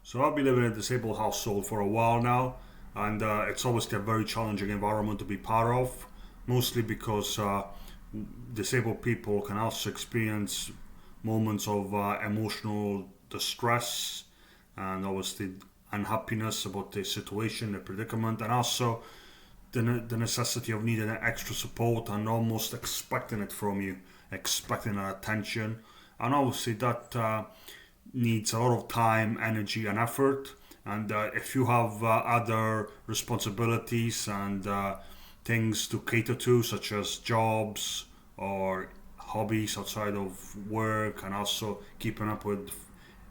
So I've been living in a disabled household for a while now, and it's obviously a very challenging environment to be part of, mostly because disabled people can also experience moments of emotional distress and obviously unhappiness about the situation, the predicament, and also the necessity of needing extra support and almost expecting it from you, expecting attention. And obviously, that needs a lot of time, energy, and effort. And if you have other responsibilities and things to cater to, such as jobs or hobbies outside of work, and also keeping up with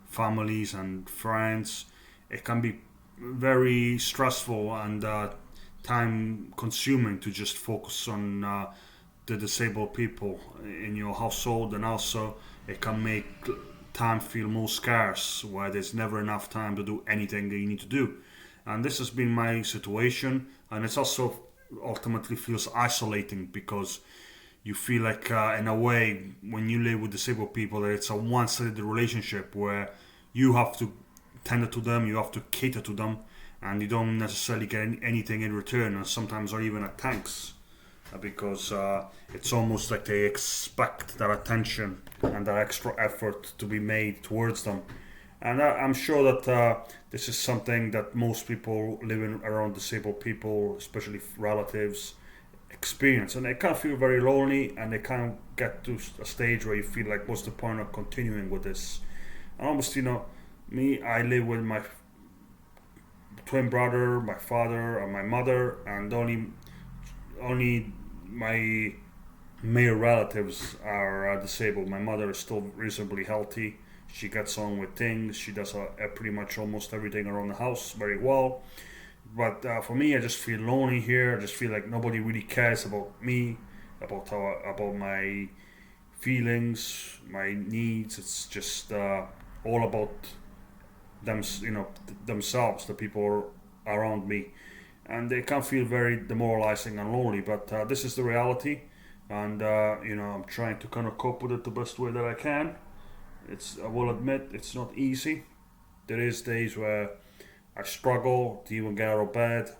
families and friends, it can be very stressful and time consuming to just focus on the disabled people in your household, and also it can make time feel more scarce where there's never enough time to do anything that you need to do. And this has been my situation, and it's also ultimately feels isolating because you feel like in a way when you live with disabled people that it's a one-sided relationship where you have to tender to them, you have to cater to them, and you don't necessarily get anything in return, and sometimes not even a thanks, because it's almost like they expect that attention and that extra effort to be made towards them. And I'm sure that this is something that most people living around disabled people, especially relatives, experience. And they can feel very lonely, and they can get to a stage where you feel like, what's the point of continuing with this? And obviously, me, I live with my twin brother, my father, and my mother, and only my male relatives are disabled. My mother is still reasonably healthy. She gets on with things. She does pretty much almost everything around the house very well. But for me, I just feel lonely here. I just feel like nobody really cares about me, about my feelings, my needs. It's just all about themselves, the people around me, and they can feel very demoralizing and lonely. But this is the reality, and I'm trying to kind of cope with it the best way that I can. I will admit, it's not easy. There is days where I struggle to even get out of bed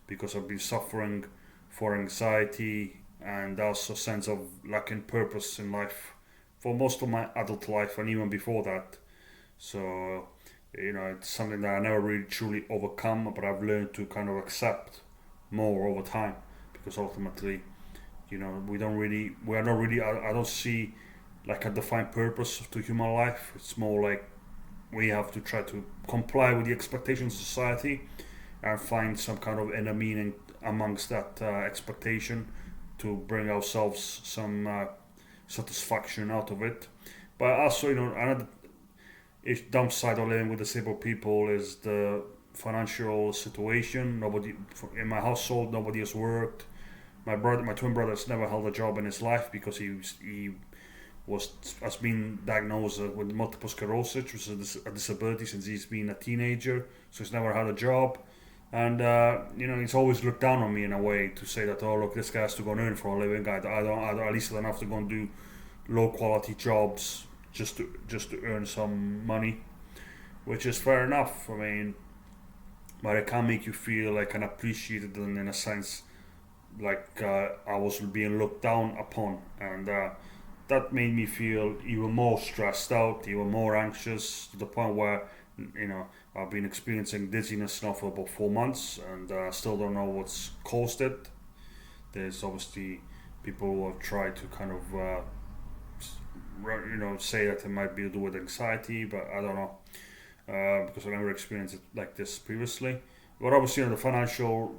because I've been suffering for anxiety and also sense of lacking purpose in life for most of my adult life and even before that. So it's something that I never really truly overcome, but I've learned to kind of accept more over time because ultimately, we are not really. I don't see like a defined purpose to human life. It's more like we have to try to comply with the expectations of society and find some kind of inner meaning amongst that expectation to bring ourselves some satisfaction out of it. But also, another downside of living with disabled people is the financial situation. Nobody in my household, nobody has worked. My twin brother, has never held a job in his life because he has been diagnosed with multiple sclerosis, which is a disability since he's been a teenager. So he's never had a job, and he's always looked down on me in a way to say that, oh look, this guy has to go and earn for a living. At least I don't have to go and do low quality jobs just to earn some money, which is fair enough. I mean, but it can make you feel like unappreciated and in a sense like I was being looked down upon, and that made me feel even more stressed out, even more anxious to the point where I've been experiencing dizziness now for about 4 months, and still don't know what's caused it. There's obviously people who have tried to kind of say that it might be to do with anxiety, but I don't know because I never experienced it like this previously. But obviously, the financial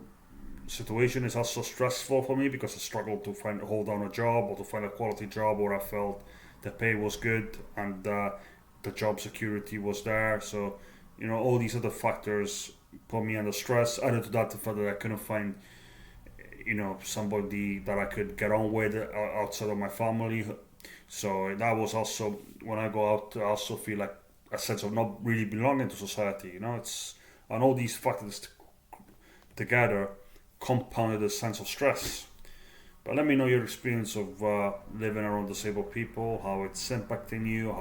situation is also stressful for me because I struggled to hold down a job or to find a quality job where I felt the pay was good and the job security was there. So all these other factors put me under stress. Added to that, the fact that I couldn't find somebody that I could get on with outside of my family. So that was also, when I go out, I also feel like a sense of not really belonging to society. It's, and all these factors together compounded a sense of stress. But let me know your experience of living around disabled people, how it's impacting you,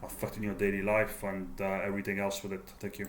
affecting your daily life and everything else with it. Thank you.